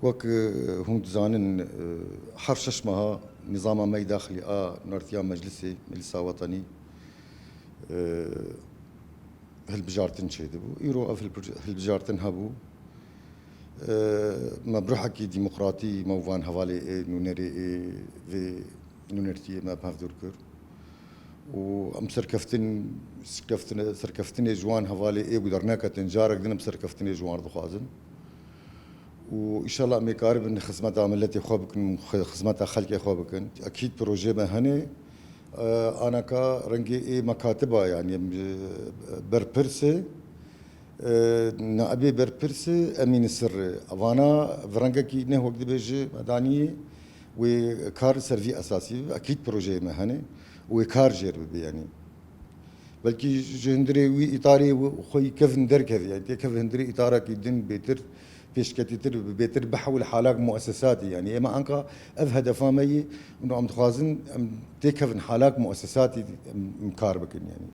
وك هم زانن حرش شمها نظام ما داخلي نورتيا مجلسة وطني هالبجارتن شيدبو يرو هالبجارتن هبو ما بروحكي ديمقراطي موفان هوالي نونري في نونرتي ما بهفدور كر وام سركفتن جوان هوالي قدرناك تنجارك دنم سركفتن جوان دخوازن وان شاء الله ميقارب ان خدمات عملتي خوبكن خدمات خلقي خوبكن اكيد بروجي ما هني انا كا رنجي مكاتبه يعني بربرسي نائبي بربرسي امين السر اوانا فرنجكي نه وقت بيجي مداني وكار سيرفي اساسي اكيد بروجي ما هني وكار جير يعني بلكي جندري وي اطاري وخي كيف ندرك هذه يعني كيف هندري اطارك يدن بيتر بيشكتيتر بيتر بحول حالات مؤسساتي يعني اما انك افهد فامي انه عم تخازن تكفن حالات مؤسساتي مكاربكن يعني